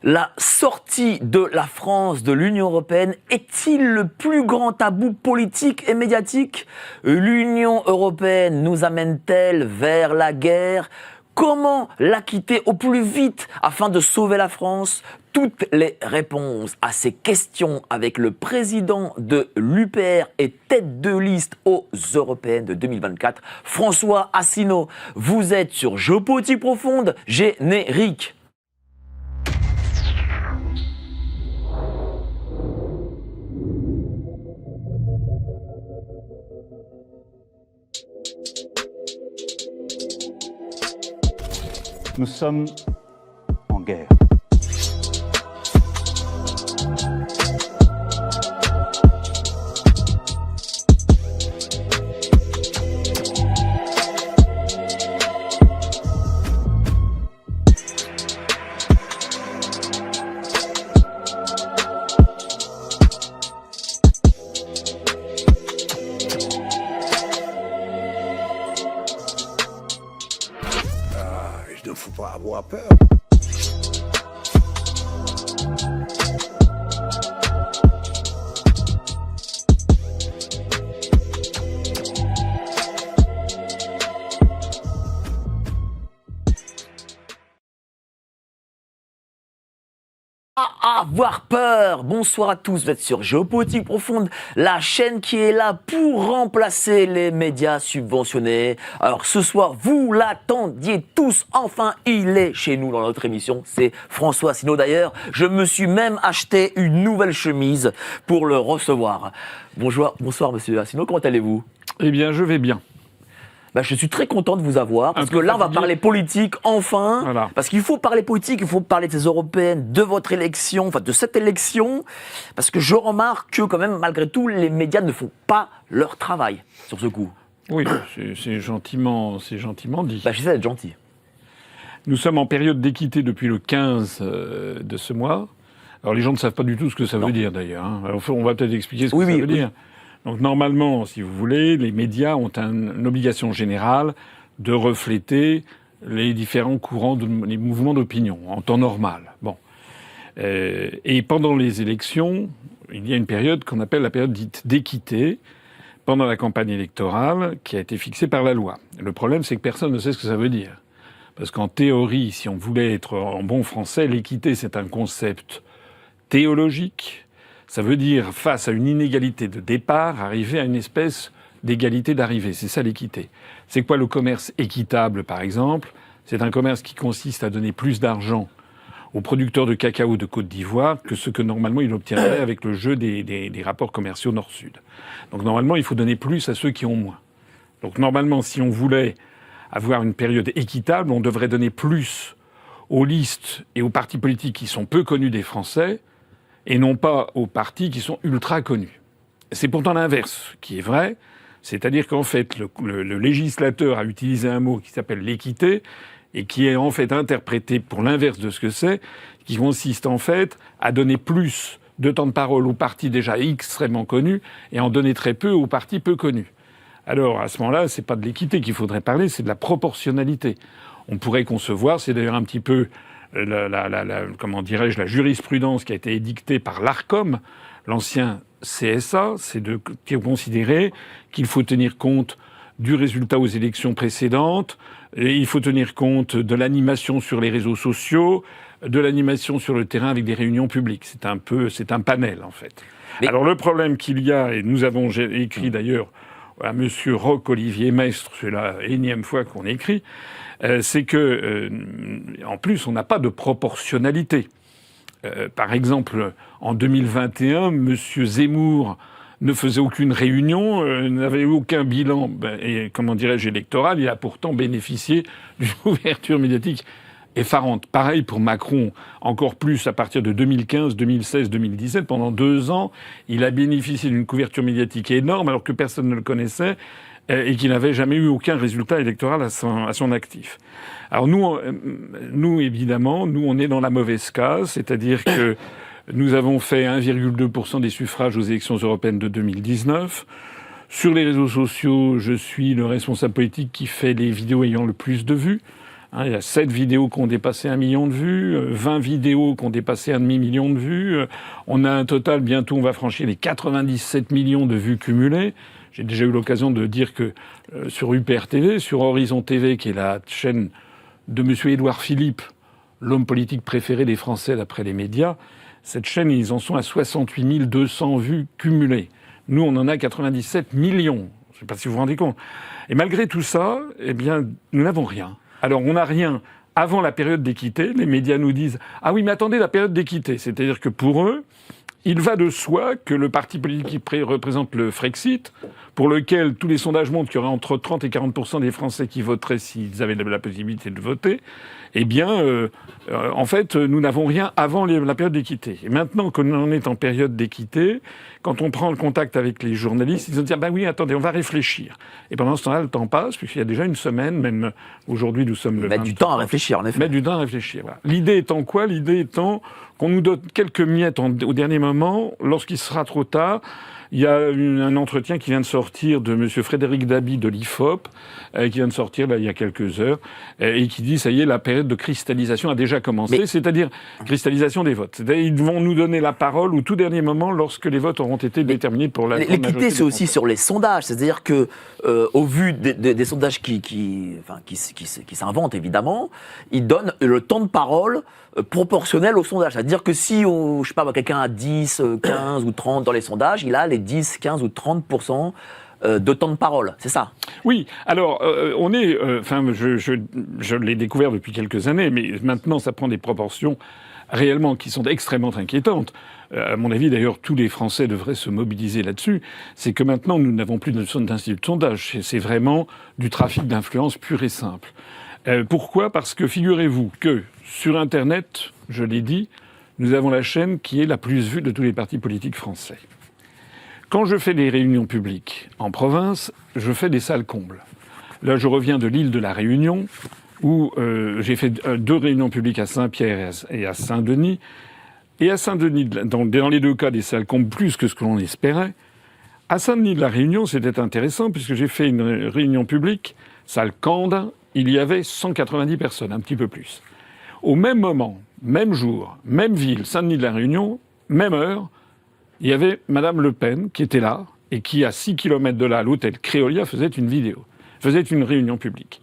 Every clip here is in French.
La sortie de la France de l'Union européenne est-il le plus grand tabou politique et médiatique? L'Union européenne nous amène-t-elle vers la guerre? Comment la quitter au plus vite afin de sauver la France? Toutes les réponses à ces questions avec le président de l'UPR et tête de liste aux européennes de 2024, François Asselineau. Vous êtes sur Géopolitique Profonde, générique. Nous sommes en guerre. Il ne faut pas avoir peur. Avoir peur. Bonsoir à tous, vous êtes sur Géopolitique Profonde, la chaîne qui est là pour remplacer les médias subventionnés. Alors ce soir, vous l'attendiez tous, enfin il est chez nous dans notre émission, c'est François Asselineau d'ailleurs. Je me suis même acheté une nouvelle chemise pour le recevoir. Bonsoir monsieur Asselineau, comment allez-vous? Eh bien je vais bien. Je suis très content de vous avoir, parce que là, on va parler politique, enfin. Voilà. Parce qu'il faut parler politique, il faut parler de ces européennes, de votre élection, enfin de cette élection. Parce que je remarque que, quand même, malgré tout, les médias ne font pas leur travail sur ce coup. Oui, c'est gentiment dit. J'essaie d'être gentil. Nous sommes en période d'équité depuis le 15 de ce mois. Alors les gens ne savent pas du tout ce que ça veut dire, d'ailleurs. Alors, on va peut-être expliquer ce que ça veut dire. Donc normalement, si vous voulez, les médias ont une obligation générale de refléter les différents courants, les mouvements d'opinion en temps normal. Bon. Et pendant les élections, il y a une période qu'on appelle la période dite d'équité, pendant la campagne électorale, qui a été fixée par la loi. Le problème, c'est que personne ne sait ce que ça veut dire. Parce qu'en théorie, si on voulait être en bon français, l'équité, c'est un concept théologique. Ça veut dire, face à une inégalité de départ, arriver à une espèce d'égalité d'arrivée. C'est ça l'équité. C'est quoi le commerce équitable, par exemple? C'est un commerce qui consiste à donner plus d'argent aux producteurs de cacao de Côte d'Ivoire que ce que normalement il obtiendrait avec le jeu des rapports commerciaux Nord-Sud. Donc normalement, il faut donner plus à ceux qui ont moins. Donc normalement, si on voulait avoir une période équitable, on devrait donner plus aux listes et aux partis politiques qui sont peu connus des Français, et non pas aux partis qui sont ultra connus. C'est pourtant l'inverse qui est vrai, c'est-à-dire qu'en fait, le législateur a utilisé un mot qui s'appelle l'équité, et qui est en fait interprété pour l'inverse de ce que c'est, qui consiste en fait à donner plus de temps de parole aux partis déjà extrêmement connus, et en donner très peu aux partis peu connus. Alors, à ce moment-là, c'est pas de l'équité qu'il faudrait parler, c'est de la proportionnalité. On pourrait concevoir, c'est d'ailleurs un petit peu comment dirais-je, la jurisprudence qui a été édictée par l'ARCOM, l'ancien CSA, c'est de considérer qu'il faut tenir compte du résultat aux élections précédentes, et il faut tenir compte de l'animation sur les réseaux sociaux, de l'animation sur le terrain avec des réunions publiques. C'est un panel, en fait. Mais... Alors, le problème qu'il y a, et nous avons écrit d'ailleurs à monsieur Roch-Olivier Maistre, c'est la énième fois qu'on écrit, c'est que, en plus, on n'a pas de proportionnalité. Par exemple, en 2021, M. Zemmour ne faisait aucune réunion, n'avait aucun bilan, électoral. Il a pourtant bénéficié d'une ouverture médiatique effarante. Pareil pour Macron, encore plus à partir de 2015, 2016, 2017. Pendant 2 ans, il a bénéficié d'une couverture médiatique énorme alors que personne ne le connaissait et qu'il n'avait jamais eu aucun résultat électoral à son actif. Alors nous, évidemment, on est dans la mauvaise case, c'est-à-dire que nous avons fait 1,2% des suffrages aux élections européennes de 2019. Sur les réseaux sociaux, je suis le responsable politique qui fait les vidéos ayant le plus de vues. Il y a 7 vidéos qui ont dépassé 1 million de vues, 20 vidéos qui ont dépassé 1,5 million de vues. On a un total, bientôt on va franchir les 97 millions de vues cumulées. J'ai déjà eu l'occasion de dire que sur UPR TV, sur Horizon TV, qui est la chaîne de M. Édouard Philippe, l'homme politique préféré des Français d'après les médias, cette chaîne, ils en sont à 68 200 vues cumulées. Nous, on en a 97 millions. Je ne sais pas si vous vous rendez compte. Et malgré tout ça, eh bien, nous n'avons rien. Alors, on n'a rien avant la période d'équité. Les médias nous disent « Ah oui, mais attendez, la période d'équité ». C'est-à-dire que pour eux, il va de soi que le parti politique qui représente le Frexit, pour lequel tous les sondages montrent qu'il y aurait entre 30 et 40% des Français qui voteraient s'ils avaient la possibilité de voter, eh bien, en fait, nous n'avons rien avant la période d'équité. Et maintenant qu'on en est en période d'équité, quand on prend le contact avec les journalistes, ils vont dire « bah oui, attendez, on va réfléchir ». Et pendant ce temps-là, le temps passe, puisqu'il y a déjà une semaine, même aujourd'hui, nous sommes le 23. Mettre du temps à réfléchir, en effet. Mettre du temps à réfléchir, voilà. L'idée étant quoi ? L'idée étant qu'on nous donne quelques miettes au dernier moment, lorsqu'il sera trop tard. Il y a un entretien qui vient de sortir de M. Frédéric Dabi de l'IFOP, qui vient de sortir là, il y a quelques heures, et qui dit, ça y est, la période de cristallisation a déjà commencé, c'est-à-dire cristallisation des votes. C'est-à-dire, ils vont nous donner la parole au tout dernier moment lorsque les votes auront été déterminés pour la majorité. L'équité, c'est aussi sur les sondages. C'est-à-dire que, au vu des sondages qui s'inventent, évidemment, ils donnent le temps de parole proportionnel au sondage. C'est-à-dire que si, je sais pas, quelqu'un a 10, 15 ou 30 dans les sondages, il a les 10, 15 ou 30% de temps de parole, c'est ça ? Oui, alors on est, je l'ai découvert depuis quelques années, mais maintenant ça prend des proportions réellement qui sont extrêmement inquiétantes. À mon avis, d'ailleurs, tous les Français devraient se mobiliser là-dessus. C'est que maintenant, nous n'avons plus d'institut de sondage. C'est vraiment du trafic d'influence pur et simple. Pourquoi ? Parce que figurez-vous que sur Internet, je l'ai dit, nous avons la chaîne qui est la plus vue de tous les partis politiques français. Quand je fais des réunions publiques en province, je fais des salles combles. Là, je reviens de l'île de la Réunion, où j'ai fait 2 réunions publiques à Saint-Pierre et à Saint-Denis. Et à Saint-Denis, dans les 2 cas, des salles combles plus que ce que l'on espérait. À Saint-Denis de la Réunion, c'était intéressant, puisque j'ai fait une réunion publique, salle Cande, il y avait 190 personnes, un petit peu plus. Au même moment, même jour, même ville, Saint-Denis de la Réunion, même heure, il y avait Madame Le Pen qui était là et qui, à 6 km de là, à l'hôtel Créolia, faisait une réunion publique.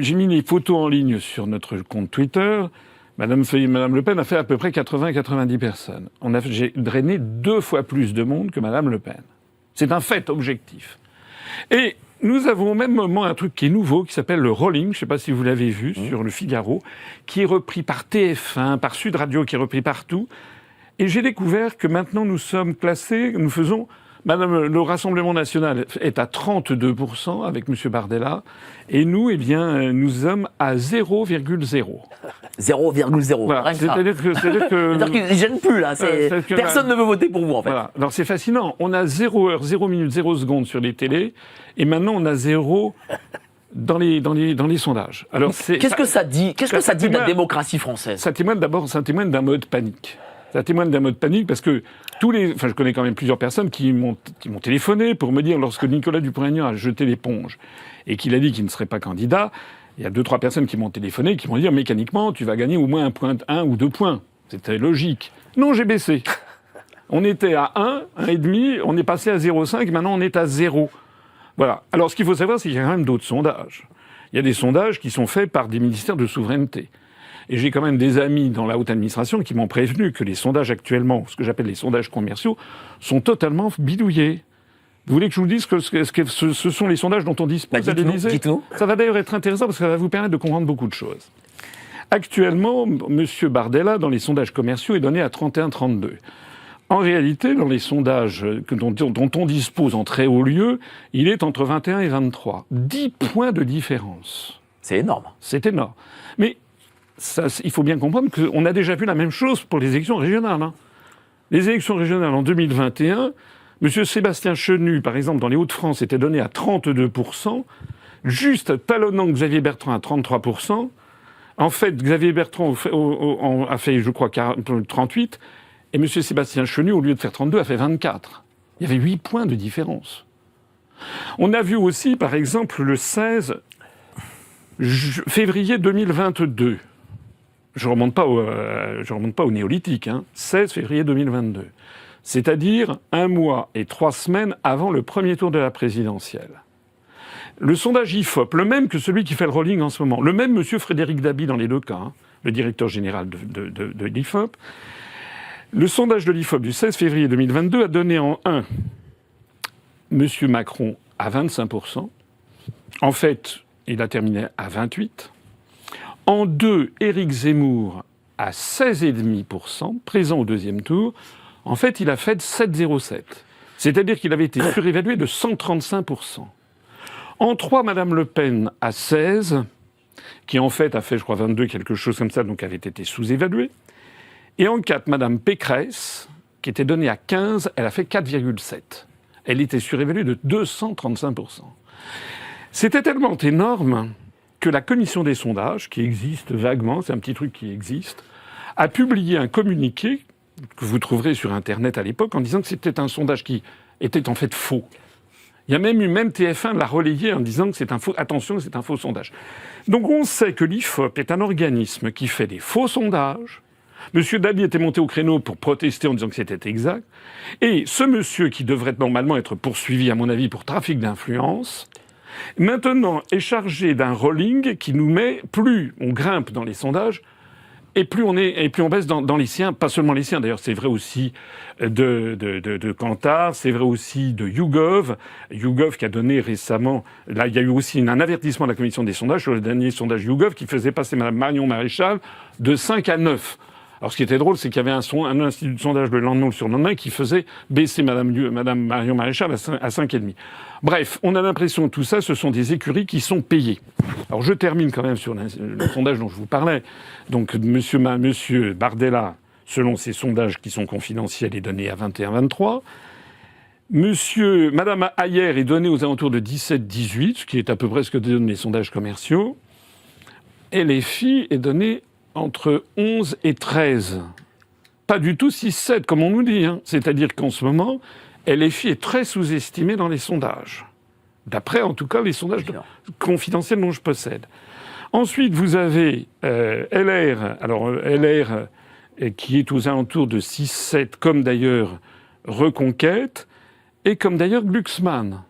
J'ai mis les photos en ligne sur notre compte Twitter. Madame Le Pen a fait à peu près 80-90 personnes. J'ai drainé 2 fois plus de monde que Madame Le Pen. C'est un fait objectif. Et nous avons au même moment un truc qui est nouveau, qui s'appelle le rolling, je ne sais pas si vous l'avez vu, sur le Figaro, qui est repris par TF1, par Sud Radio, qui est repris partout. Et j'ai découvert que maintenant nous sommes classés, nous faisons... le Rassemblement national est à 32% avec M. Bardella, et nous, eh bien, nous sommes à 0,0. 0,0. Voilà. C'est-à-dire qu'ils ne gênent plus, là. Personne ne veut voter pour vous, en fait. Voilà. Alors, c'est fascinant. On a 0 heure, 0 minute, 0 seconde sur les télés, et maintenant, on a 0 dans les sondages. Alors, qu'est-ce que ça dit de la démocratie française ? Ça témoigne d'un mode panique. Ça témoigne d'un mode panique parce que je connais quand même plusieurs personnes qui m'ont téléphoné pour me dire, lorsque Nicolas Dupont-Aignan a jeté l'éponge et qu'il a dit qu'il ne serait pas candidat, il y a 2-3 personnes qui m'ont téléphoné et qui m'ont dit, mécaniquement, tu vas gagner au moins 1 ou 2 points. C'était logique. Non, j'ai baissé. On était à 1, 1,5, on est passé à 0,5, maintenant on est à 0. Voilà. Alors, ce qu'il faut savoir, c'est qu'il y a quand même d'autres sondages. Il y a des sondages qui sont faits par des ministères de souveraineté. Et j'ai quand même des amis dans la haute administration qui m'ont prévenu que les sondages actuellement, ce que j'appelle les sondages commerciaux, sont totalement bidouillés. Vous voulez que je vous dise que ce sont les sondages dont on dispose à l'Élysée ? Dites-nous. Ça va d'ailleurs être intéressant parce que ça va vous permettre de comprendre beaucoup de choses. Actuellement, M. Bardella, dans les sondages commerciaux, est donné à 31-32. En réalité, dans les sondages dont on dispose en très haut lieu, il est entre 21 et 23. 10 points de différence. C'est énorme. C'est énorme. Mais il faut bien comprendre qu'on a déjà vu la même chose pour les élections régionales. Les élections régionales en 2021, M. Sébastien Chenu, par exemple, dans les Hauts-de-France, était donné à 32%, juste talonnant Xavier Bertrand à 33%. En fait, Xavier Bertrand a fait, je crois, 38%, et M. Sébastien Chenu, au lieu de faire 32, a fait 24%. Il y avait 8 points de différence. On a vu aussi, par exemple, le 16... Février 2022. Je remonte pas au néolithique, 16 février 2022. C'est-à-dire 1 mois et 3 semaines avant le premier tour de la présidentielle. Le sondage IFOP, le même que celui qui fait le rolling en ce moment, le même monsieur Frédéric Dabi dans les deux cas, le directeur général de l'IFOP, le sondage de l'IFOP du 16 février 2022 a donné en 1 monsieur Macron à 25%. En fait, il a terminé à 28%. En 2, Éric Zemmour à 16,5%, présent au deuxième tour. En fait, il a fait 7,07. C'est-à-dire qu'il avait été surévalué de 135%. En 3, Madame Le Pen à 16, qui en fait a fait, je crois, 22, quelque chose comme ça, donc avait été sous-évaluée. Et en 4, Madame Pécresse, qui était donnée à 15, elle a fait 4,7. Elle était surévaluée de 235%. C'était tellement énorme que la commission des sondages, qui existe vaguement, c'est un petit truc qui existe, a publié un communiqué que vous trouverez sur Internet à l'époque en disant que c'était un sondage qui était en fait faux. Il y a même eu TF1 l'a relayé en disant que c'est un faux. Attention, c'est un faux sondage. Donc on sait que l'IFOP est un organisme qui fait des faux sondages. Monsieur Dabi était monté au créneau pour protester en disant que c'était exact. Et ce monsieur qui devrait normalement être poursuivi, à mon avis, pour trafic d'influence, maintenant est chargé d'un rolling qui nous met, plus on grimpe dans les sondages, et plus on baisse dans les siens, pas seulement les siens, d'ailleurs c'est vrai aussi de Kantar, c'est vrai aussi de YouGov qui a donné récemment, là il y a eu aussi un avertissement de la commission des sondages sur le dernier sondage YouGov qui faisait passer Mme Marion Maréchal de 5 à 9. Alors ce qui était drôle, c'est qu'il y avait un institut de sondage le lendemain ou le surlendemain qui faisait baisser Mme Marion Maréchal à 5,5. Bref, on a l'impression que tout ça, ce sont des écuries qui sont payées. Alors je termine quand même sur le sondage dont je vous parlais. Donc monsieur Bardella, selon ces sondages qui sont confidentiels, est donné à 21-23. Madame Ayer est donnée aux alentours de 17-18, ce qui est à peu près ce que donnent les sondages commerciaux. Et LFI est donnée entre 11 et 13. Pas du tout 6-7, comme on nous dit. C'est-à-dire qu'en ce moment, LFI est très sous-estimé dans les sondages. D'après, en tout cas, les sondages confidentiels dont je possède. Ensuite, vous avez LR. Alors, LR qui est aux alentours de 6-7, comme d'ailleurs Reconquête, et comme d'ailleurs Glucksmann,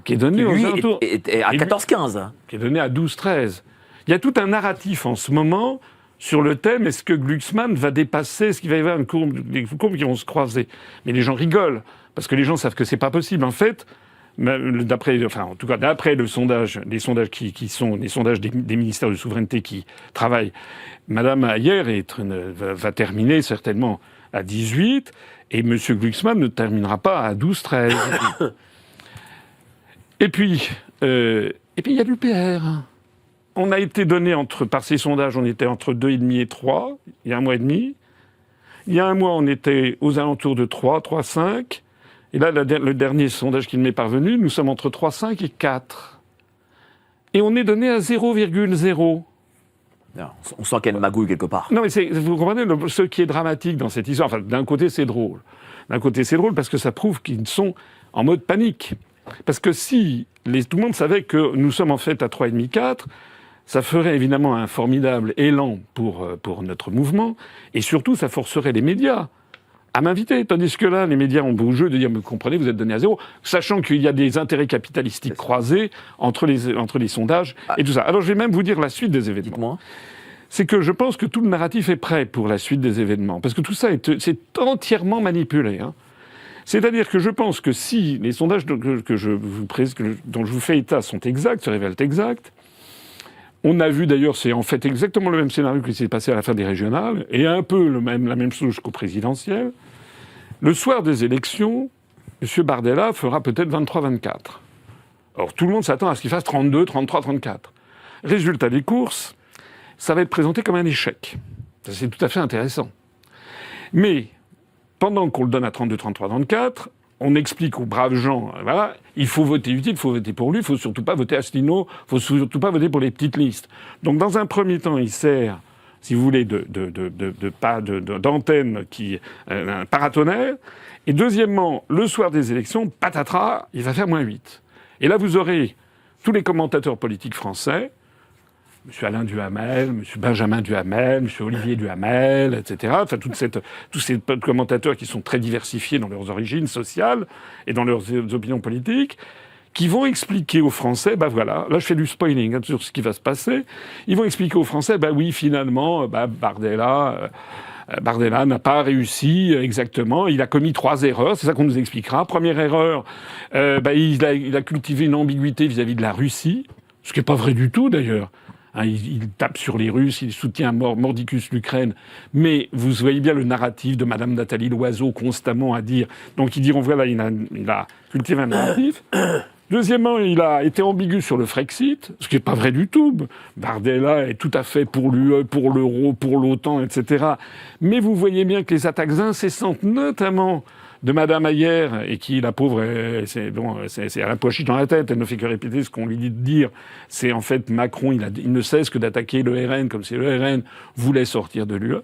qui est donné aux alentours... à 14-15. Qui est donné à 12-13. Il y a tout un narratif en ce moment sur le thème, est-ce que Glucksmann va dépasser, est-ce qu'il va y avoir des courbes qui vont se croiser? Mais les gens rigolent, parce que les gens savent que c'est pas possible. En fait, d'après le sondage, les sondages qui sont les sondages des ministères de souveraineté qui travaillent, Madame Ayer va terminer certainement à 18, et Monsieur Glucksmann ne terminera pas à 12-13. Et puis il y a l'UPR. On a été donné par ces sondages, on était entre 2,5 et 3, il y a 1 mois et demi. Il y a 1 mois, on était aux alentours de 3, 3,5. Et là, le dernier sondage qui m'est parvenu, nous sommes entre 3,5 et 4. Et on est donné à 0,0. On sent qu'il y a une magouille quelque part. Non, mais vous comprenez, ce qui est dramatique dans cette histoire, enfin, d'un côté, c'est drôle. D'un côté, c'est drôle parce que ça prouve qu'ils sont en mode panique. Parce que si tout le monde savait que nous sommes en fait à 3,5, 4, ça ferait évidemment un formidable élan pour notre mouvement, et surtout, ça forcerait les médias à m'inviter. Tandis que là, les médias ont beau jeu de dire, mais comprenez, vous êtes donné à 0, sachant qu'il y a des intérêts capitalistiques croisés entre les sondages et tout ça. Alors, je vais même vous dire la suite des événements. Dites-moi. C'est que je pense que tout le narratif est prêt pour la suite des événements, parce que tout ça c'est entièrement manipulé. C'est-à-dire que je pense que si les sondages dont je vous fais état sont exacts, se révèlent exacts, on a vu d'ailleurs, c'est en fait exactement le même scénario qui s'est passé à la fin des régionales, et un peu la même chose qu'au présidentiel. Le soir des élections, M. Bardella fera peut-être 23-24. Or, tout le monde s'attend à ce qu'il fasse 32, 33, 34. Résultat des courses, ça va être présenté comme un échec. Ça, c'est tout à fait intéressant. Mais, pendant qu'on le donne à 32, 33, 34, on explique aux braves gens, voilà, il faut voter utile, il faut voter pour lui, il faut surtout pas voter Asselineau, il faut surtout pas voter pour les petites listes. Donc, dans un premier temps, il sert, si vous voulez, d'antenne un paratonnerre. Et deuxièmement, le soir des élections, patatras, il va faire -8. Et là, vous aurez tous les commentateurs politiques français M. Alain Duhamel, M. Benjamin Duhamel, M. Olivier Duhamel, etc. Enfin, tous ces commentateurs qui sont très diversifiés dans leurs origines sociales et dans leurs opinions politiques, qui vont expliquer aux Français, voilà, là je fais du spoiling sur ce qui va se passer, ils vont expliquer aux Français, oui, finalement, Bardella n'a pas réussi exactement. Il a commis 3 erreurs. C'est ça qu'on nous expliquera. Première erreur, il a cultivé une ambiguïté vis-à-vis de la Russie, ce qui n'est pas vrai du tout d'ailleurs. Il tape sur les Russes, il soutient mordicus l'Ukraine. Mais vous voyez bien le narratif de Madame Nathalie Loiseau constamment à dire. Donc ils diront voilà, il a cultivé un narratif. Deuxièmement, il a été ambigu sur le Frexit, ce qui n'est pas vrai du tout. Bardella est tout à fait pour l'UE, pour l'euro, pour l'OTAN, etc. Mais vous voyez bien que les attaques incessantes, notamment de Madame Ayer, et qui, la pauvre, c'est à la poche dans la tête, elle ne fait que répéter ce qu'on lui dit de dire. C'est en fait Macron, il ne cesse que d'attaquer le RN, comme si le RN voulait sortir de l'UE.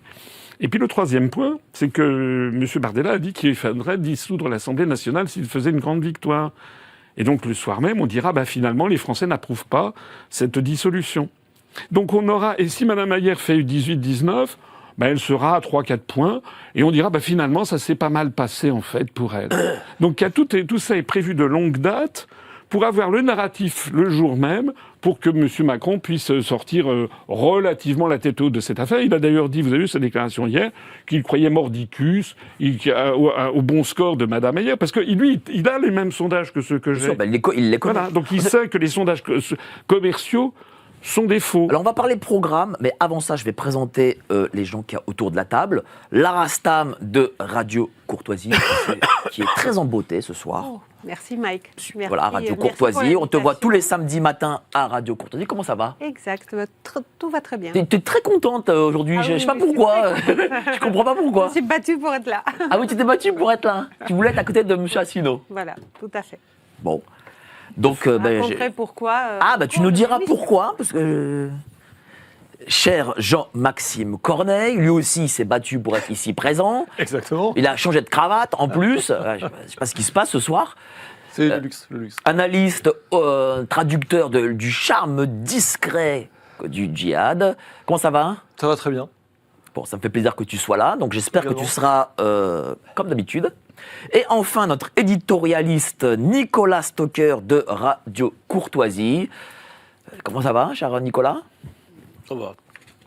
Et puis le troisième point, c'est que M. Bardella a dit qu'il faudrait dissoudre l'Assemblée nationale s'il faisait une grande victoire. Et donc le soir même, on dira, finalement, les Français n'approuvent pas cette dissolution. Donc on aura, et si Mme Ayer fait 18-19, elle sera à 3-4 points, et on dira, finalement, ça s'est pas mal passé, en fait, pour elle. Donc tout ça est prévu de longue date pour avoir le narratif le jour même, pour que M. Macron puisse sortir relativement la tête haute de cette affaire. Il a d'ailleurs dit, vous avez vu sa déclaration hier, qu'il croyait mordicus au bon score de Mme Ayer, parce que lui, il a les mêmes sondages que ceux que j'ai. Il les connaît. Voilà, donc il sait que les sondages commerciaux sont des faux. Alors on va parler programme, mais avant ça, je vais présenter les gens qu'il y a autour de la table. Lara Stam de Radio Courtoisie, qui est très en beauté ce soir. Oh, merci Mike. Merci, voilà, Radio Courtoisie. On te voit tous les samedis matins à Radio Courtoisie. Comment ça va? Exact, tout va très bien. Tu es très contente aujourd'hui. Je ne sais pas pourquoi. Je comprends pas pourquoi. Je suis battue pour être là. Ah oui, tu t'es battue pour être là. Tu voulais être à côté de M. Asselineau. Voilà, tout à fait. Bon. Donc, pourquoi tu nous diras pourquoi, parce que cher Jean-Maxime Corneille, lui aussi s'est battu pour être ici présent. Exactement. Il a changé de cravate en plus. Je ne sais pas ce qui se passe ce soir. C'est le luxe. Analyste, traducteur du charme discret du djihad. Comment ça va? Ça va très bien. Bon, ça me fait plaisir que tu sois là, donc j'espère que tu seras comme d'habitude. Et enfin, notre éditorialiste Nicolas Stocker de Radio Courtoisie. Comment ça va, cher Nicolas? Ça va.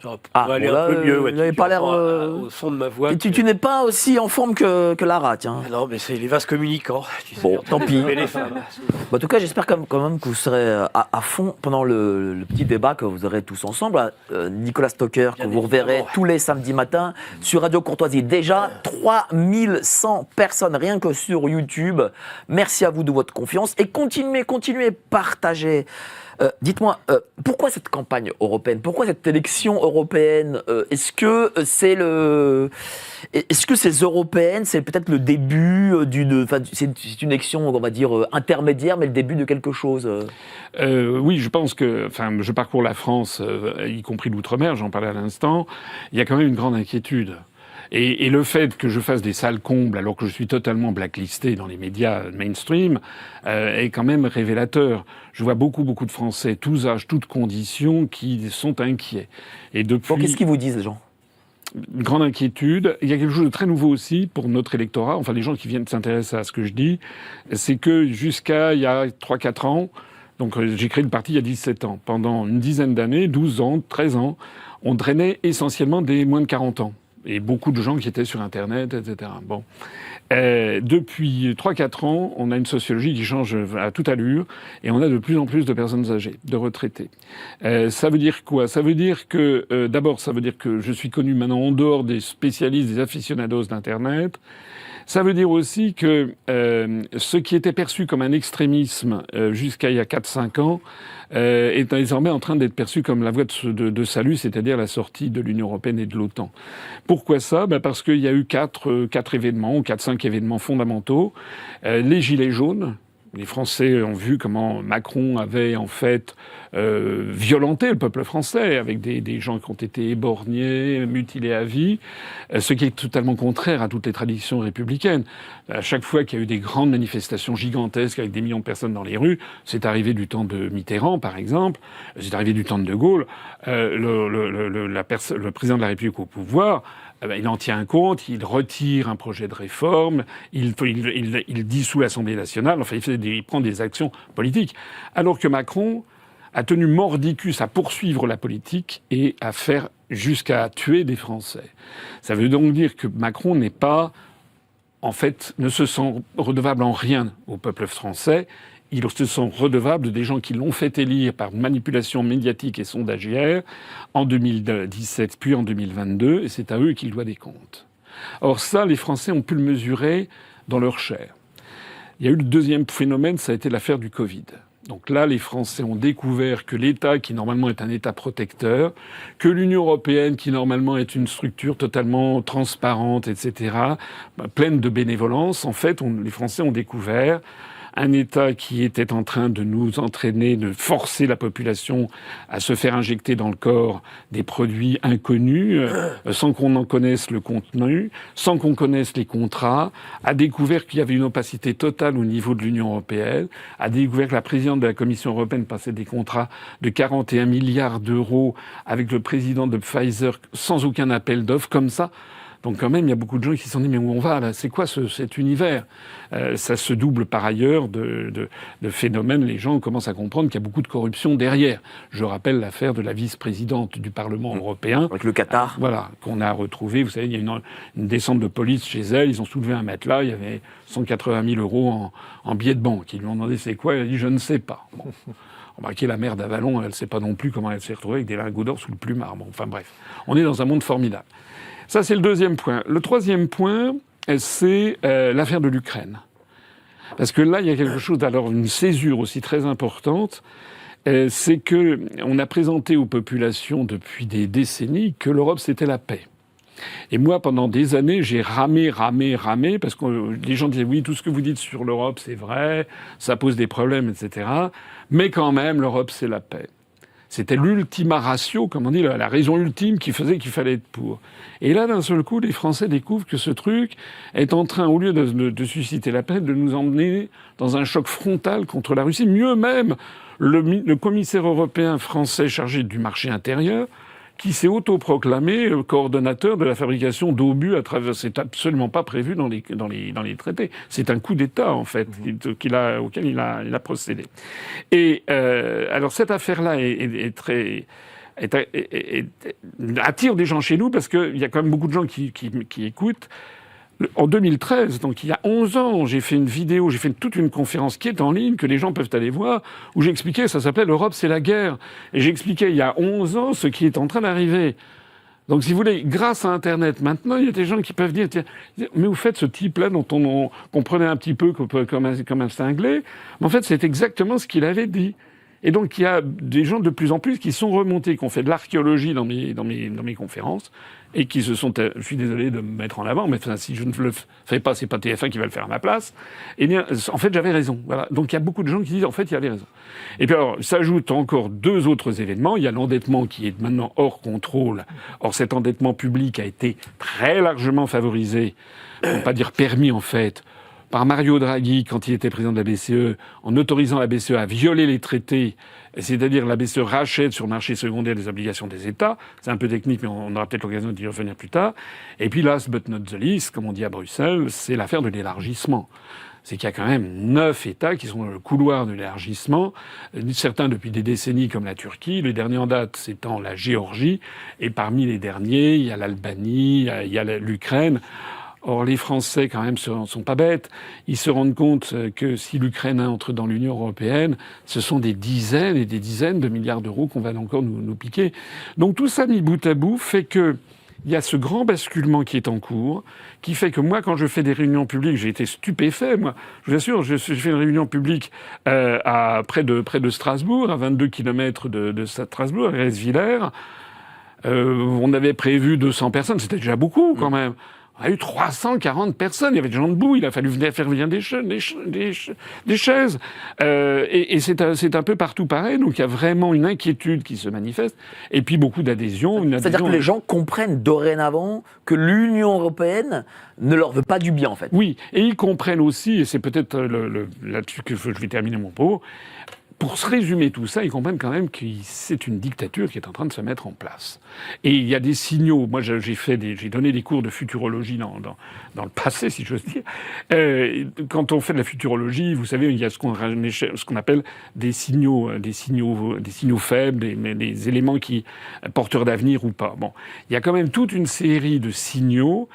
On va aller un peu mieux. Vous n'avez pas l'air... Au son de ma voix. Tu n'es pas aussi en forme que Lara, tiens. Non, mais c'est les vases communicants. Bon, tant pis. Les femmes. En tout cas, j'espère quand même que vous serez à fond pendant le petit débat que vous aurez tous ensemble. Nicolas Stocker, que vous reverrez tous les samedis matins sur Radio Courtoisie. Déjà, 3100 personnes rien que sur YouTube. Merci à vous de votre confiance. Et continuez, partagez. Dites-moi, pourquoi cette campagne européenne? Pourquoi cette élection européenne? Est-ce que ces européennes, c'est peut-être le début c'est une élection, on va dire, intermédiaire, mais le début de quelque chose? Oui, je pense que, je parcours la France, y compris l'outre-mer, j'en parlais à l'instant, il y a quand même une grande inquiétude. Et le fait que je fasse des salles combles alors que je suis totalement blacklisté dans les médias mainstream est quand même révélateur. Je vois beaucoup de Français, tous âges, toutes conditions, qui sont inquiets. Et depuis... Bon, qu'est-ce qu'ils vous disent, les gens? Une grande inquiétude. Il y a quelque chose de très nouveau aussi pour notre électorat, enfin les gens qui viennent s'intéresser à ce que je dis, c'est que jusqu'à il y a 3-4 ans, donc j'ai créé le parti il y a 17 ans, pendant une dizaine d'années, 12 ans, 13 ans, on drainait essentiellement des moins de 40 ans. Et beaucoup de gens qui étaient sur Internet, etc. Bon. Depuis 3-4 ans, on a une sociologie qui change à toute allure et on a de plus en plus de personnes âgées, de retraités. Ça veut dire quoi? Ça veut dire que, d'abord, ça veut dire que je suis connu maintenant en dehors des spécialistes, des aficionados d'Internet. Ça veut dire aussi que ce qui était perçu comme un extrémisme jusqu'à il y a 4-5 ans est désormais en train d'être perçu comme la voie de salut, c'est-à-dire la sortie de l'Union européenne et de l'OTAN. Pourquoi ça? Parce qu'il y a eu 4 événements, ou 4-5 événements fondamentaux. Les Gilets jaunes, Les Français ont vu comment Macron avait en fait violenté le peuple français avec des gens qui ont été éborgnés, mutilés à vie, ce qui est totalement contraire à toutes les traditions républicaines. À chaque fois qu'il y a eu des grandes manifestations gigantesques avec des millions de personnes dans les rues, c'est arrivé du temps de Mitterrand par exemple, c'est arrivé du temps de De Gaulle, le président de la République au pouvoir, il en tient compte, il retire un projet de réforme, il dissout l'Assemblée nationale, enfin il prend des actions politiques. Alors que Macron a tenu mordicus à poursuivre la politique et à faire jusqu'à tuer des Français. Ça veut donc dire que Macron n'est pas, en fait, ne se sent redevable en rien au peuple français. Ils se sont redevables des gens qui l'ont fait élire par manipulation médiatique et sondagière en 2017 puis en 2022, et c'est à eux qu'il doit des comptes. Or ça, les Français ont pu le mesurer dans leur chair. Il y a eu le deuxième phénomène, ça a été l'affaire du Covid. Donc là, les Français ont découvert que l'État, qui normalement est un État protecteur, que l'Union européenne, qui normalement est une structure totalement transparente, etc., pleine de bénévolence, en fait, les Français ont découvert un État qui était en train de nous entraîner, de forcer la population à se faire injecter dans le corps des produits inconnus, sans qu'on en connaisse le contenu, sans qu'on connaisse les contrats, a découvert qu'il y avait une opacité totale au niveau de l'Union européenne, a découvert que la présidente de la Commission européenne passait des contrats de 41 milliards d'euros avec le président de Pfizer sans aucun appel d'offres, comme ça. Donc quand même, il y a beaucoup de gens qui se sont dit « mais où on va là ? C'est quoi cet univers ?» Ça se double par ailleurs de phénomènes. Les gens commencent à comprendre qu'il y a beaucoup de corruption derrière. Je rappelle l'affaire de la vice-présidente du Parlement européen. Avec le Qatar. Voilà, qu'on a retrouvé. Vous savez, il y a une descente de police chez elle. Ils ont soulevé un matelas. Il y avait 180 000 euros en billets de banque. Ils lui ont demandé « c'est quoi ?» Elle a dit « je ne sais pas ». Bon. Remarquez, la mère d'Avalon, elle ne sait pas non plus comment elle s'est retrouvée avec des lingots d'or sous le plumard. Bon, enfin bref, on est dans un monde formidable. Ça, c'est le deuxième point. Le troisième point, c'est l'affaire de l'Ukraine. Parce que là, il y a quelque chose, alors une césure aussi très importante, c'est que on a présenté aux populations depuis des décennies que l'Europe, c'était la paix. Et moi, pendant des années, j'ai ramé, parce que les gens disaient « oui, tout ce que vous dites sur l'Europe, c'est vrai, ça pose des problèmes, etc. Mais quand même, l'Europe, c'est la paix. » C'était l'ultima ratio, comme on dit, la raison ultime qui faisait qu'il fallait être pour. Et là, d'un seul coup, les Français découvrent que ce truc est en train, au lieu de susciter la paix, de nous emmener dans un choc frontal contre la Russie. Mieux même, le commissaire européen français chargé du marché intérieur, qui s'est autoproclamé coordonnateur de la fabrication d'obus à travers. C'est absolument pas prévu dans les traités. C'est un coup d'État en fait auquel il a procédé. Et alors cette affaire-là attire des gens chez nous parce qu'il y a quand même beaucoup de gens qui écoutent. En 2013, donc il y a 11 ans, j'ai fait une vidéo, j'ai fait toute une conférence qui est en ligne, que les gens peuvent aller voir, où j'expliquais, ça s'appelait « L'Europe, c'est la guerre ». Et j'expliquais il y a 11 ans ce qui est en train d'arriver. Donc si vous voulez, grâce à Internet, maintenant, il y a des gens qui peuvent dire « Mais vous faites ce type-là dont on comprenait un petit peu comme un cinglé ». Mais en fait, c'est exactement ce qu'il avait dit. Et donc il y a des gens de plus en plus qui sont remontés, qui ont fait de l'archéologie dans mes conférences, et qui se sont, je suis désolé de me mettre en avant, mais si je ne le fais pas, c'est pas TF1 qui va le faire à ma place. Eh bien, en fait, j'avais raison. Voilà. Donc il y a beaucoup de gens qui disent, en fait, il avait raison. Et puis alors, s'ajoutent encore deux autres événements. Il y a l'endettement qui est maintenant hors contrôle. Or, cet endettement public a été très largement favorisé, pour ne pas dire permis en fait, par Mario Draghi quand il était président de la BCE, en autorisant la BCE à violer les traités, c'est-à-dire la BCE rachète sur le marché secondaire des obligations des États. C'est un peu technique, mais on aura peut-être l'occasion d'y revenir plus tard. Et puis last but not the least, comme on dit à Bruxelles, c'est l'affaire de l'élargissement. C'est qu'il y a quand même 9 États qui sont dans le couloir de l'élargissement, certains depuis des décennies comme la Turquie, le dernier en date s'étant la Géorgie, et parmi les derniers, il y a l'Albanie, il y a l'Ukraine. Or, les Français, quand même, sont pas bêtes. Ils se rendent compte que si l'Ukraine entre dans l'Union européenne, ce sont des dizaines et des dizaines de milliards d'euros qu'on va encore nous piquer. Donc tout ça mis bout à bout fait que il y a ce grand basculement qui est en cours, qui fait que moi, quand je fais des réunions publiques, j'ai été stupéfait, moi. Je vous assure, je fais une réunion publique près de Strasbourg, à 22 km de Strasbourg, à Reinswiller. On avait prévu 200 personnes, c'était déjà beaucoup quand même. On a eu 340 personnes, il y avait des gens debout, il a fallu faire venir des chaises. Et c'est un peu partout pareil, donc il y a vraiment une inquiétude qui se manifeste, et puis beaucoup d'adhésions. C'est-à-dire que les gens comprennent dorénavant que l'Union européenne ne leur veut pas du bien, en fait. Oui, et ils comprennent aussi, et c'est peut-être là-dessus que je vais terminer mon propos, pour se résumer tout ça, ils comprennent quand même que c'est une dictature qui est en train de se mettre en place. Et il y a des signaux. Moi, j'ai donné des cours de futurologie dans le passé, si j'ose dire. Quand on fait de la futurologie, vous savez, il y a ce qu'on appelle des signaux faibles, des éléments qui porteurs d'avenir ou pas. Bon, il y a quand même toute une série de signaux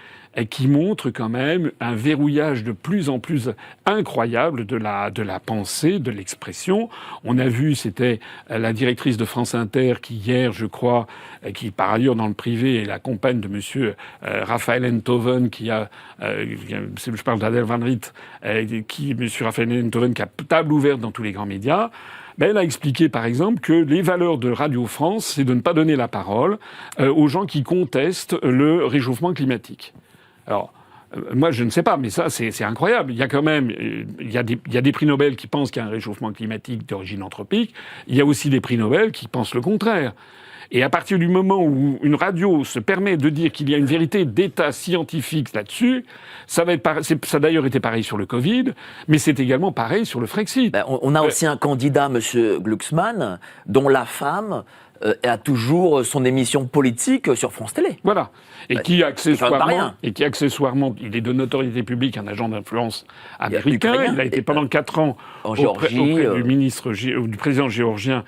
qui montre quand même un verrouillage de plus en plus incroyable de la pensée, de l'expression. On a vu, c'était la directrice de France Inter qui hier, je crois, qui par ailleurs dans le privé est la compagne de monsieur Raphaël Enthoven, je parle d'Adèle Van Riet, monsieur Raphaël Enthoven qui a table ouverte dans tous les grands médias. Elle a expliqué, par exemple, que les valeurs de Radio France, c'est de ne pas donner la parole aux gens qui contestent le réchauffement climatique. Alors, moi, je ne sais pas, mais ça, c'est incroyable. Il y a quand même, il y a des prix Nobel qui pensent qu'il y a un réchauffement climatique d'origine anthropique. Il y a aussi des prix Nobel qui pensent le contraire. Et à partir du moment où une radio se permet de dire qu'il y a une vérité d'état scientifique là-dessus, ça a d'ailleurs été pareil sur le Covid, mais c'est également pareil sur le Frexit. On a aussi un candidat, monsieur Glucksmann, dont la femme a toujours son émission politique sur France Télé. Voilà. Et qui accessoirement, il est de notoriété publique, un agent d'influence américain. Il a été pendant 4 ans auprès du président géorgien,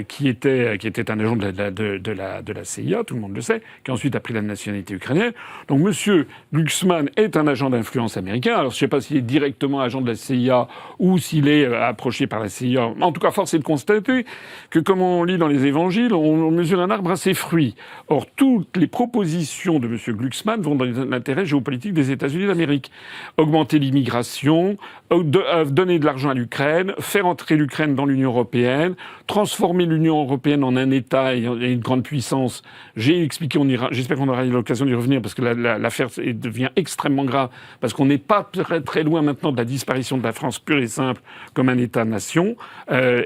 qui était un agent de la CIA, tout le monde le sait, qui ensuite a pris la nationalité ukrainienne. Donc monsieur Glucksmann est un agent d'influence américain. Alors je ne sais pas s'il est directement agent de la CIA ou s'il est approché par la CIA. En tout cas, force est de constater que, comme on lit dans les évangiles, on mesure un arbre à ses fruits. Or, toutes les propositions de monsieur Glucksmann vont dans l'intérêt géopolitique des États-Unis d'Amérique. Augmenter l'immigration, donner de l'argent à l'Ukraine, faire entrer l'Ukraine dans l'Union européenne, transformer l'Union européenne en un État et une grande puissance. J'ai expliqué, j'espère qu'on aura l'occasion d'y revenir, parce que l'affaire devient extrêmement grave, parce qu'on n'est pas très, très loin maintenant de la disparition de la France pure et simple comme un État-nation.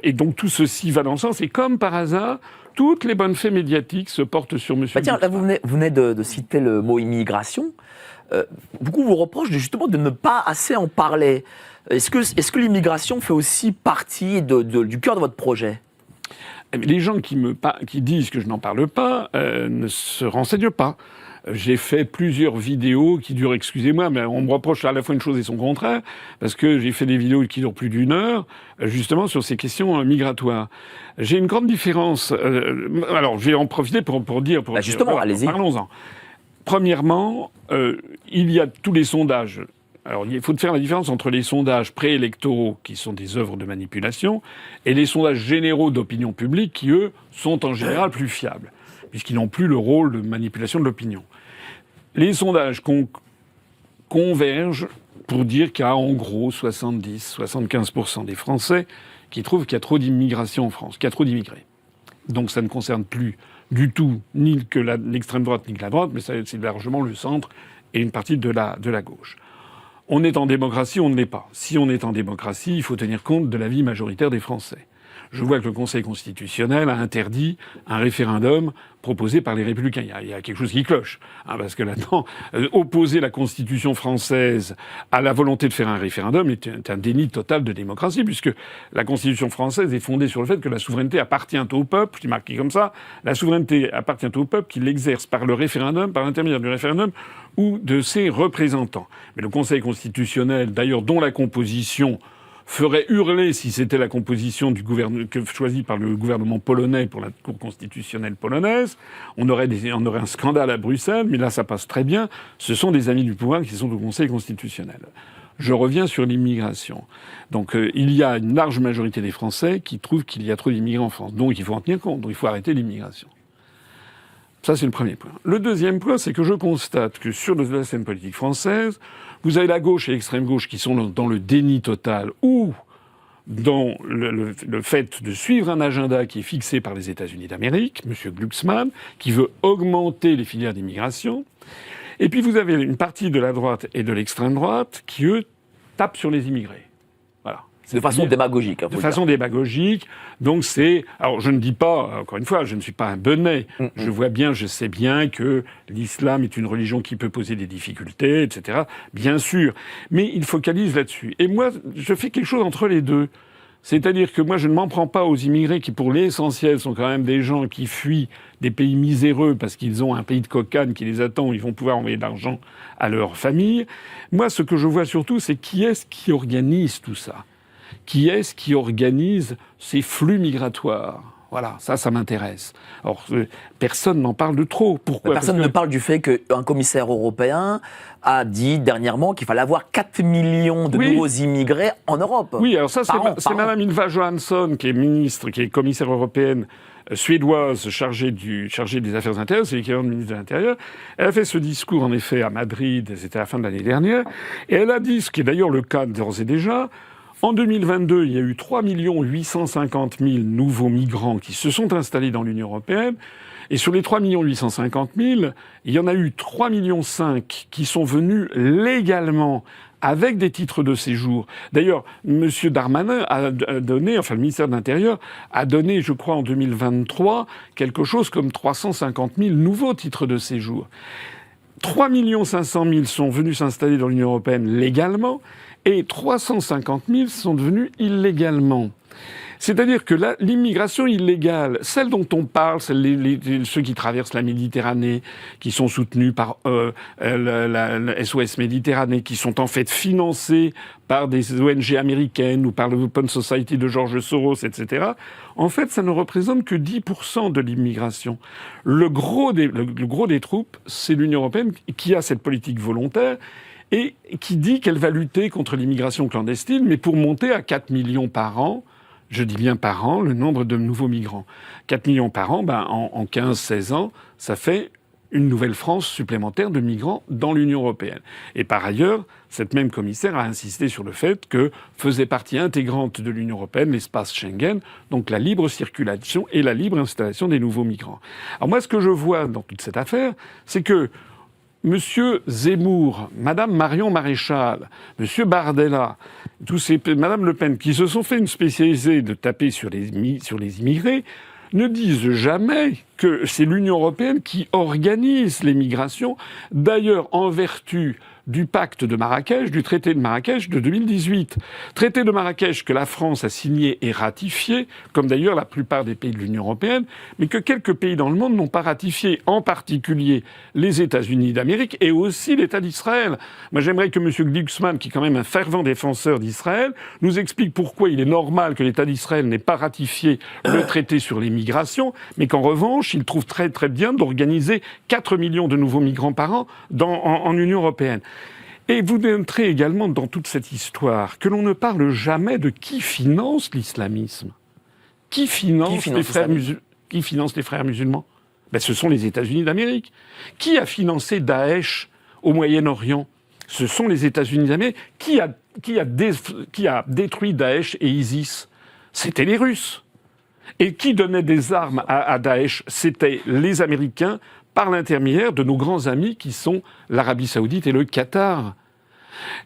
Et donc tout ceci va dans le sens. Et comme par hasard, toutes les bonnes faits médiatiques se portent sur M. Tiens, là, vous venez de citer le mot immigration. Beaucoup vous reprochent justement de ne pas assez en parler. Est-ce que l'immigration fait aussi partie du cœur de votre projet ? Les gens qui disent que je n'en parle pas ne se renseignent pas. J'ai fait plusieurs vidéos qui durent, excusez-moi, mais on me reproche à la fois une chose et son contraire, parce que j'ai fait des vidéos qui durent plus d'1 heure, justement sur ces questions migratoires. J'ai une grande différence. Alors, je vais en profiter pour dire... justement, allez-y. Parlons-en. Premièrement, il y a tous les sondages. Alors, il faut faire la différence entre les sondages préélectoraux, qui sont des œuvres de manipulation, et les sondages généraux d'opinion publique, qui, eux, sont en général plus fiables, puisqu'ils n'ont plus le rôle de manipulation de l'opinion. Les sondages convergent pour dire qu'il y a en gros 70-75% des Français qui trouvent qu'il y a trop d'immigration en France, qu'il y a trop d'immigrés. Donc ça ne concerne plus du tout ni que l'extrême droite ni que la droite, mais c'est largement le centre et une partie de la gauche. On est en démocratie, on ne l'est pas. Si on est en démocratie, il faut tenir compte de l'avis majoritaire des Français. Je vois que le Conseil constitutionnel a interdit un référendum proposé par les Républicains. Il y a quelque chose qui cloche, parce que là-dedans, opposer la Constitution française à la volonté de faire un référendum est un déni total de démocratie, puisque la Constitution française est fondée sur le fait que la souveraineté appartient au peuple, c'est marqué comme ça, la souveraineté appartient au peuple qui l'exerce par le référendum, par l'intermédiaire du référendum ou de ses représentants. Mais le Conseil constitutionnel, d'ailleurs, dont la composition ferait hurler si c'était la composition choisie par le gouvernement polonais pour la Cour constitutionnelle polonaise. On aurait un scandale à Bruxelles, mais là ça passe très bien. Ce sont des amis du pouvoir qui sont au Conseil constitutionnel. Je reviens sur l'immigration. Donc il y a une large majorité des Français qui trouvent qu'il y a trop d'immigrés en France. Donc il faut en tenir compte. Donc il faut arrêter l'immigration. Ça, c'est le premier point. Le deuxième point, c'est que je constate que sur la scène politique française, vous avez la gauche et l'extrême gauche qui sont dans le déni total ou dans le fait de suivre un agenda qui est fixé par les États-Unis d'Amérique, M. Glucksmann, qui veut augmenter les filières d'immigration. Et puis vous avez une partie de la droite et de l'extrême droite qui, eux, tapent sur les immigrés. Voilà. De façon démagogique. De façon démagogique. Donc c'est... Alors je ne dis pas, encore une fois, je ne suis pas un benet. Je sais bien que l'islam est une religion qui peut poser des difficultés, etc. Bien sûr. Mais il focalise là-dessus. Et moi, je fais quelque chose entre les deux. C'est-à-dire que moi, je ne m'en prends pas aux immigrés qui, pour l'essentiel, sont quand même des gens qui fuient des pays miséreux parce qu'ils ont un pays de cocagne qui les attend où ils vont pouvoir envoyer de l'argent à leur famille. Moi, ce que je vois surtout, c'est qui est-ce qui organise tout ça ? Qui est-ce qui organise ces flux migratoires ? Voilà, ça m'intéresse. Alors, personne n'en parle de trop. Pourquoi ? Personne ne parle du fait qu'un commissaire européen a dit dernièrement qu'il fallait avoir 4 millions de nouveaux immigrés en Europe. Oui, alors ça, c'est Mme Ylva Johansson, qui est ministre, qui est commissaire européenne suédoise chargée des affaires intérieures, c'est l'équivalent de ministre de l'Intérieur. Elle a fait ce discours, en effet, à Madrid, c'était à la fin de l'année dernière, et elle a dit, ce qui est d'ailleurs le cas d'ores et déjà, en 2022, il y a eu 3 850 000 nouveaux migrants qui se sont installés dans l'Union européenne. Et sur les 3 850 000, il y en a eu 3,5 millions qui sont venus légalement avec des titres de séjour. D'ailleurs, M. Darmanin a donné, enfin le ministère de l'Intérieur a donné, je crois, en 2023, quelque chose comme 350 000 nouveaux titres de séjour. 3 500 000 sont venus s'installer dans l'Union européenne légalement et 350 000 sont devenus illégalement. C'est-à-dire que l'immigration illégale, celle dont on parle, ceux qui traversent la Méditerranée, qui sont soutenus par la SOS Méditerranée, qui sont en fait financés par des ONG américaines ou par l'Open Society de George Soros, etc., en fait, ça ne représente que 10% de l'immigration. Le gros des troupes, c'est l'Union européenne qui a cette politique volontaire et qui dit qu'elle va lutter contre l'immigration clandestine, mais pour monter à 4 millions par an, je dis bien par an, le nombre de nouveaux migrants. 4 millions par an, en 15-16 ans, ça fait une nouvelle France supplémentaire de migrants dans l'Union européenne. Et par ailleurs, cette même commissaire a insisté sur le fait que faisait partie intégrante de l'Union européenne l'espace Schengen, donc la libre circulation et la libre installation des nouveaux migrants. Alors moi, ce que je vois dans toute cette affaire, c'est que Monsieur Zemmour, Madame Marion Maréchal, Monsieur Bardella, Madame Le Pen, qui se sont fait une spécialité de taper sur les immigrés, ne disent jamais que c'est l'Union européenne qui organise les migrations, d'ailleurs en vertu du pacte de Marrakech, du traité de Marrakech de 2018. Traité de Marrakech que la France a signé et ratifié, comme d'ailleurs la plupart des pays de l'Union européenne, mais que quelques pays dans le monde n'ont pas ratifié, en particulier les États-Unis d'Amérique et aussi l'État d'Israël. Moi, j'aimerais que M. Glucksmann, qui est quand même un fervent défenseur d'Israël, nous explique pourquoi il est normal que l'État d'Israël n'ait pas ratifié le traité sur les migrations, mais qu'en revanche, il trouve très très bien d'organiser 4 millions de nouveaux migrants par an en Union européenne. Et vous noterez également dans toute cette histoire que l'on ne parle jamais de qui finance l'islamisme. Qui finance les frères musulmans ? Ce sont les États-Unis d'Amérique. Qui a financé Daesh au Moyen-Orient ? Ce sont les États-Unis d'Amérique. Qui a détruit Daesh et ISIS ? C'était les Russes. Et qui donnait des armes à Daesh ? C'était les Américains, par l'intermédiaire de nos grands amis qui sont l'Arabie Saoudite et le Qatar.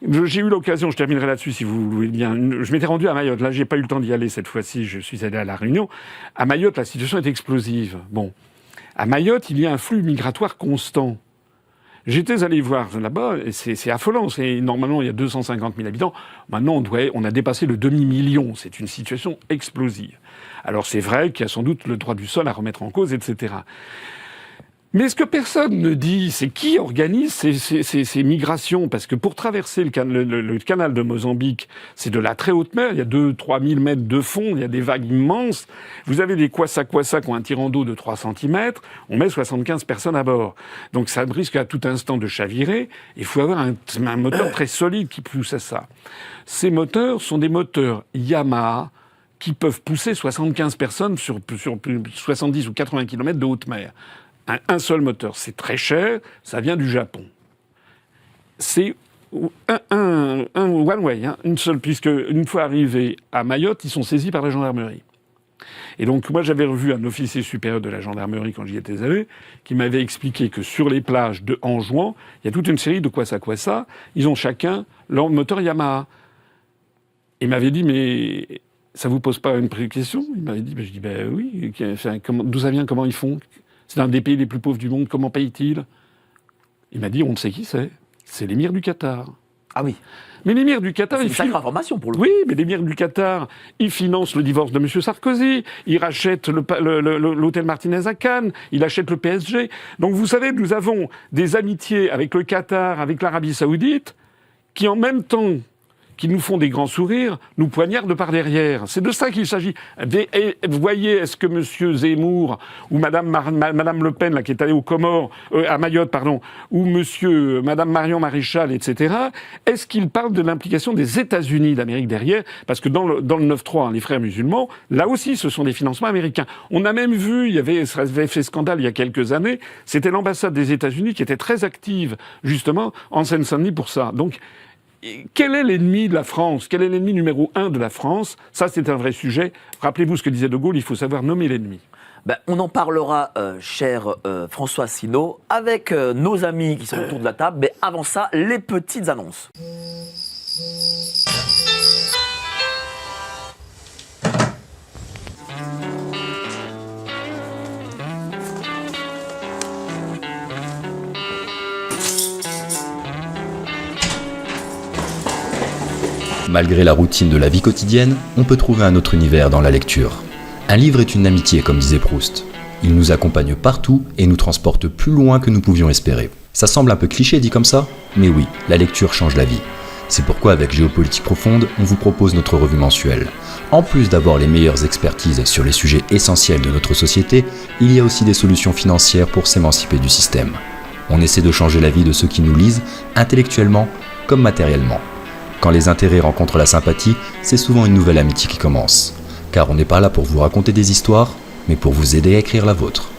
J'ai eu l'occasion, je terminerai là-dessus si vous voulez bien, je m'étais rendu à Mayotte, là j'ai pas eu le temps d'y aller cette fois-ci, je suis allé à La Réunion. À Mayotte, la situation est explosive. Bon, à Mayotte, il y a un flux migratoire constant. J'étais allé voir là-bas, et c'est affolant. Normalement, il y a 250 000 habitants. Maintenant, on a dépassé le demi-million. C'est une situation explosive. Alors c'est vrai qu'il y a sans doute le droit du sol à remettre en cause, etc. Mais ce que personne ne dit, c'est qui organise ces migrations. Parce que pour traverser le canal de Mozambique, c'est de la très haute mer. Il y a 2-3 000 mètres de fond, il y a des vagues immenses. Vous avez des kwassa-kwassa qui ont un tirant d'eau de 3 cm. On met 75 personnes à bord. Donc ça risque à tout instant de chavirer. Il faut avoir un moteur très solide qui pousse à ça. Ces moteurs sont des moteurs Yamaha qui peuvent pousser 75 personnes sur 70 ou 80 km de haute mer. Un seul moteur, c'est très cher, ça vient du Japon. C'est un one way, une seule, puisque une fois arrivés à Mayotte, ils sont saisis par la gendarmerie. Et donc, moi, j'avais revu un officier supérieur de la gendarmerie quand j'y étais allé, qui m'avait expliqué que sur les plages de Anjouan, il y a toute une série de quoi ça, ils ont chacun leur moteur Yamaha. Il m'avait dit, mais ça vous pose pas une question? Il m'avait dit, je dis, oui, d'où ça vient, comment ils font? C'est un des pays les plus pauvres du monde, comment payent-ils? Il m'a dit, on ne sait qui c'est l'émir du Qatar. Ah oui. Mais l'émir du Qatar... C'est une sacrée information pour le coup. Oui, mais l'émir du Qatar, il finance le divorce de M. Sarkozy, il rachète l'hôtel Martinez à Cannes, il achète le PSG. Donc vous savez, nous avons des amitiés avec le Qatar, avec l'Arabie Saoudite, qui en même temps qui nous font des grands sourires, nous poignardent par derrière. C'est de ça qu'il s'agit. Et vous voyez, est-ce que M. Zemmour ou Madame Le Pen, là, qui est allée aux Comores, à Mayotte, pardon, ou Madame Marion Maréchal, etc., est-ce qu'ils parlent de l'implication des États-Unis d'Amérique derrière? Parce que dans le 9-3, les frères musulmans, là aussi, ce sont des financements américains. On a même vu, ça avait fait scandale il y a quelques années, c'était l'ambassade des États-Unis qui était très active, justement, en Seine-Saint-Denis pour ça. Donc, quel est l'ennemi de la France? Quel est l'ennemi numéro 1 de la France? Ça, c'est un vrai sujet. Rappelez-vous ce que disait De Gaulle, il faut savoir nommer l'ennemi. On en parlera, cher François Asselineau, avec nos amis qui sont autour de la table. Mais avant ça, les petites annonces. Malgré la routine de la vie quotidienne, on peut trouver un autre univers dans la lecture. Un livre est une amitié, comme disait Proust. Il nous accompagne partout et nous transporte plus loin que nous pouvions espérer. Ça semble un peu cliché dit comme ça, mais oui, la lecture change la vie. C'est pourquoi avec Géopolitique Profonde, on vous propose notre revue mensuelle. En plus d'avoir les meilleures expertises sur les sujets essentiels de notre société, il y a aussi des solutions financières pour s'émanciper du système. On essaie de changer la vie de ceux qui nous lisent, intellectuellement comme matériellement. Quand les intérêts rencontrent la sympathie, c'est souvent une nouvelle amitié qui commence. Car on n'est pas là pour vous raconter des histoires, mais pour vous aider à écrire la vôtre.